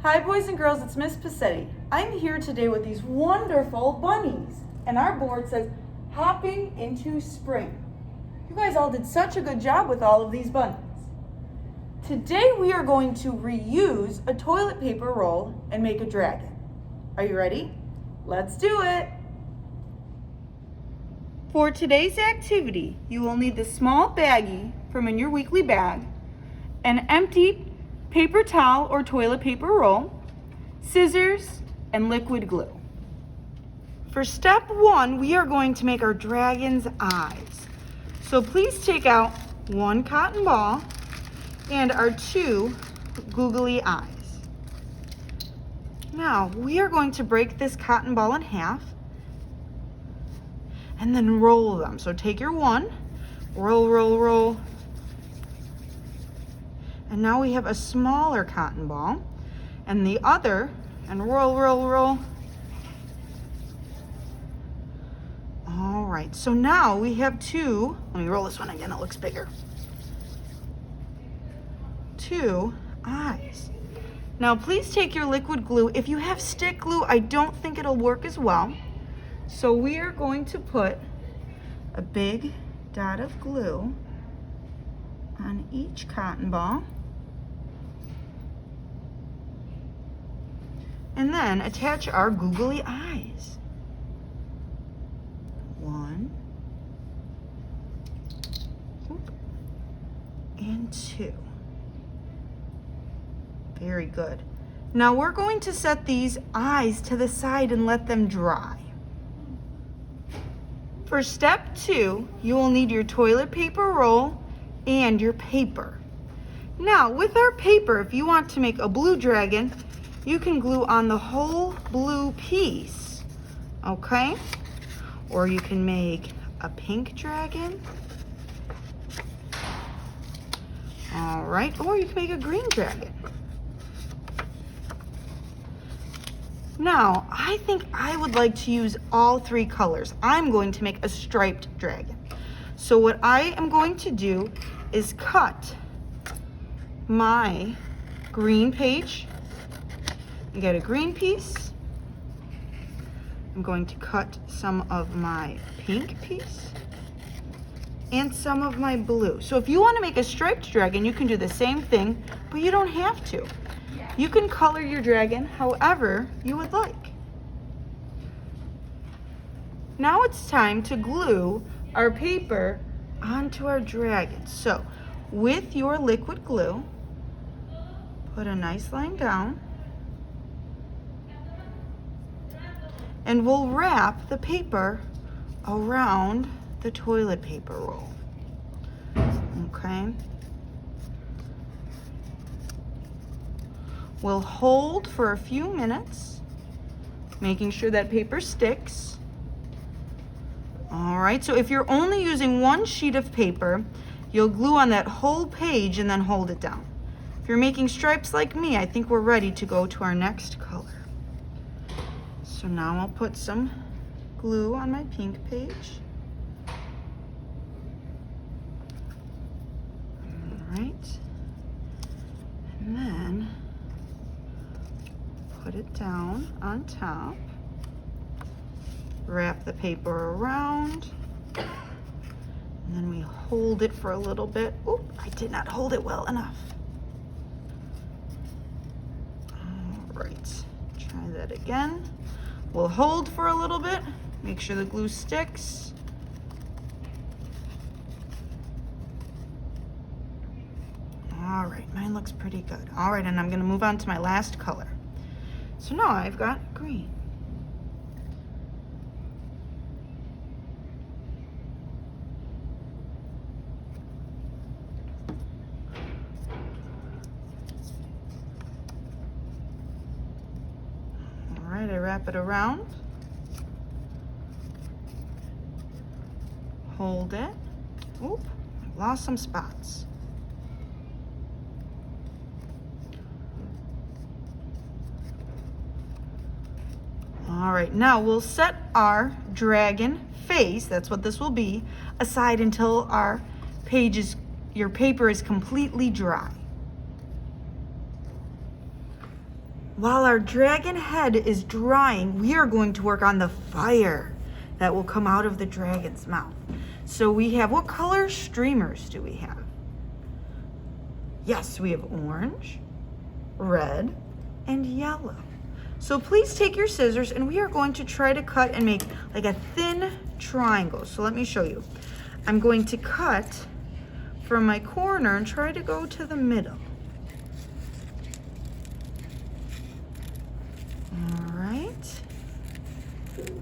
Hi boys and girls, it's Miss Pacetti. I'm here today with these wonderful bunnies, and our board says, hopping into spring. You guys all did such a good job with all of these bunnies. Today we are going to reuse a toilet paper roll and make a dragon. Are you ready? Let's do it. For today's activity, you will need the small baggie from in your weekly bag, an empty paper towel or toilet paper roll, scissors, and liquid glue. For step one, we are going to make our dragon's eyes. So please take out one cotton ball and our two googly eyes. Now, we are going to break this cotton ball in half and then roll them. So take your one, roll, roll, roll. And now we have a smaller cotton ball and the other, and roll, roll, roll. All right, so now we have two, let me roll this one again, it looks bigger. Two eyes. Now please take your liquid glue. If you have stick glue, I don't think it'll work as well. So we are going to put a big dot of glue on each cotton ball. And then attach our googly eyes. One, and two. Very good. Now we're going to set these eyes to the side and let them dry. For step two, you will need your toilet paper roll and your paper. Now with our paper, if you want to make a blue dragon, you can glue on the whole blue piece, okay? Or you can make a pink dragon. All right, or you can make a green dragon. Now, I think I would like to use all three colors. I'm going to make a striped dragon. So what I am going to do is cut my green page. You get a green piece. I'm going to cut some of my pink piece and some of my blue. So if you want to make a striped dragon, you can do the same thing, but you don't have to. You can color your dragon however you would like. Now it's time to glue our paper onto our dragon. So with your liquid glue, put a nice line down. And we'll wrap the paper around the toilet paper roll. Okay. We'll hold for a few minutes, making sure that paper sticks. All right, so if you're only using one sheet of paper, you'll glue on that whole page and then hold it down. If you're making stripes like me, I think we're ready to go to our next color. So now I'll put some glue on my pink page. All right. And then put it down on top. Wrap the paper around. And then we hold it for a little bit. Oop, I did not hold it well enough. All right, try that again. We'll hold for a little bit, make sure the glue sticks. All right, mine looks pretty good. All right, and I'm gonna move on to my last color. So now I've got green. All right, I wrap it around. Hold it. Oop, I lost some spots. All right, now we'll set our dragon face, that's what this will be, aside until our your paper is completely dry. while our dragon head is drying, we are going to work on the fire that will come out of the dragon's mouth. So we have, what color streamers do we have? Yes, we have orange, red, and yellow. So please take your scissors and we are going to try to cut and make like a thin triangle. So let me show you. I'm going to cut from my corner and try to go to the middle. All right.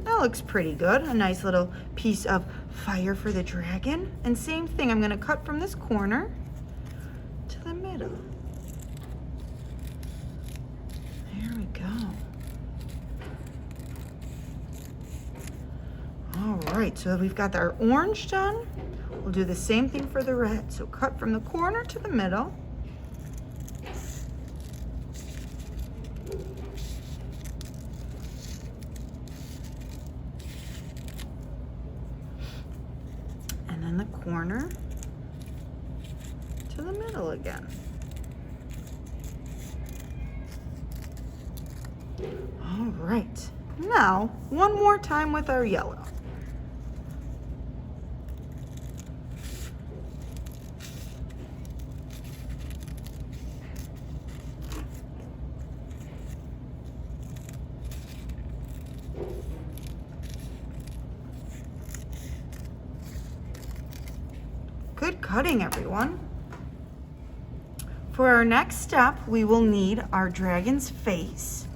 That looks pretty good. A nice little piece of fire for the dragon. And same thing, I'm gonna cut from this corner to the middle. There we go. All right, so we've got our orange done. We'll do the same thing for the red. So cut from the corner to the middle. And then the corner to the middle again. All right, now one more time with our yellow. Good cutting, everyone. For our next step, we will need our dragon's face.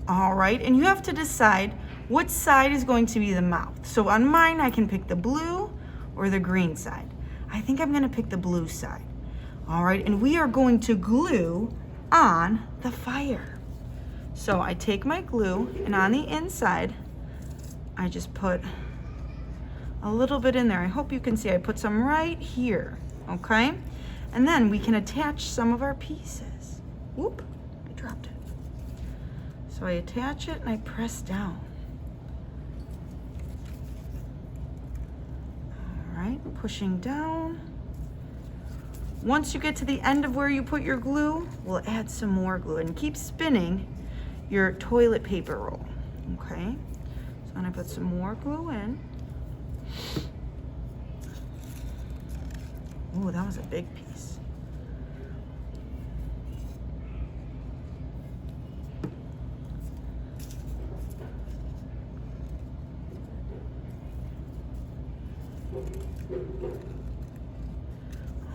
All right, and you have to decide what side is going to be the mouth. So on mine, I can pick the blue or the green side. I think I'm gonna pick the blue side. All right, and we are going to glue on the fire. So I take my glue and on the inside, I just put a little bit in there. I hope you can see I put some right here, okay? And then we can attach some of our pieces. Whoop, I dropped it. So I attach it and I press down. All right, pushing down. Once you get to the end of where you put your glue, we'll add some more glue and keep spinning your toilet paper roll, okay? So I'm gonna put some more glue in. Ooh, that was a big piece.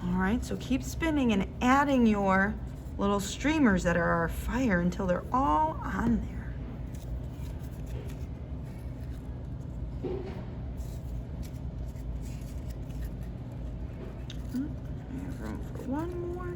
All right, so keep spinning and adding your little streamers that are our fire until they're all on there. I have room for one more.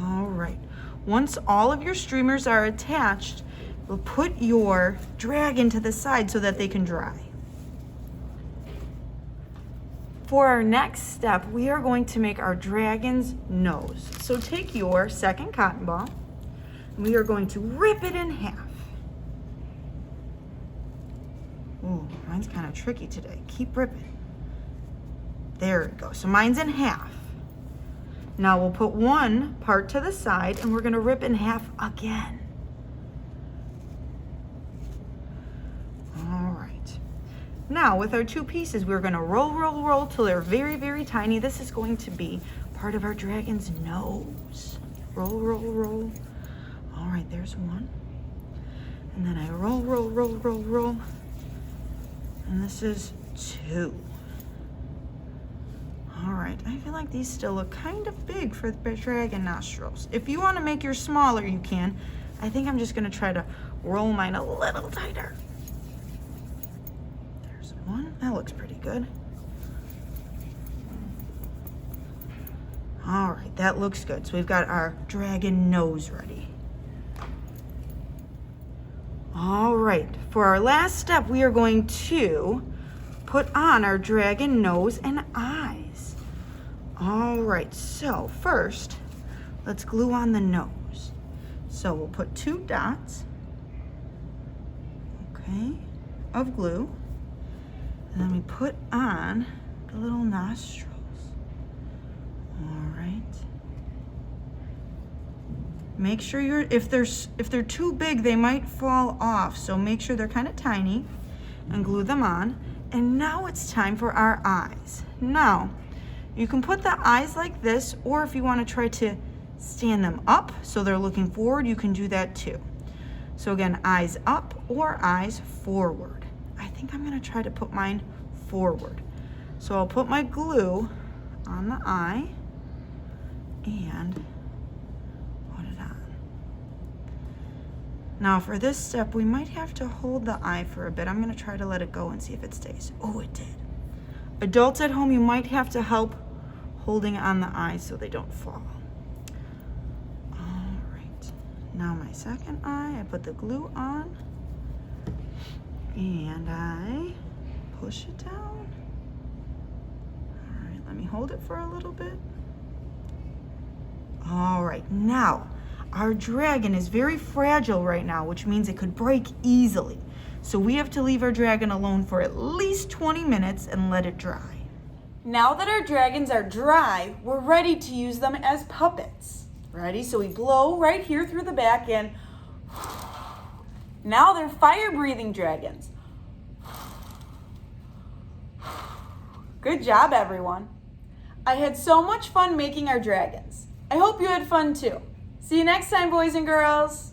All right, once all of your streamers are attached, we'll put your dragon to the side so that they can dry. For our next step, we are going to make our dragon's nose. So take your second cotton ball, and we are going to rip it in half. Ooh, mine's kind of tricky today. Keep ripping. There we go. So mine's in half. Now we'll put one part to the side and we're gonna rip in half again. All right. Now with our two pieces, we're gonna roll, roll, roll till they're very, very tiny. This is going to be part of our dragon's nose. Roll, roll, roll. All right, there's one. And then I roll, roll, roll, roll, roll. And this is two. All right, I feel like these still look kind of big for the dragon nostrils. If you want to make yours smaller, you can. I think I'm just gonna try to roll mine a little tighter. There's one, that looks pretty good. All right, that looks good. So we've got our dragon nose ready. All right, for our last step, we are going to put on our dragon nose and eyes. All right, so first, let's glue on the nose. So we'll put 2 dots, okay, of glue. And then we put on the little nostrils. All right. Make sure if they're too big, they might fall off. So make sure they're kind of tiny and glue them on. And now it's time for our eyes. Now, you can put the eyes like this, or if you want to try to stand them up so they're looking forward, you can do that too. So again, eyes up or eyes forward. I think I'm going to try to put mine forward. So I'll put my glue on the eye and put it on. Now for this step, we might have to hold the eye for a bit. I'm going to try to let it go and see if it stays. Oh, it did. Adults at home, you might have to help holding on the eyes so they don't fall. All right. Now my second eye, I put the glue on and I push it down. All right, let me hold it for a little bit. All right, now our dragon is very fragile right now, which means it could break easily. So we have to leave our dragon alone for at least 20 minutes and let it dry. Now that our dragons are dry, we're ready to use them as puppets. Ready? So we blow right here through the back and now they're fire-breathing dragons. Good job, everyone. I had so much fun making our dragons. I hope you had fun too. See you next time, boys and girls.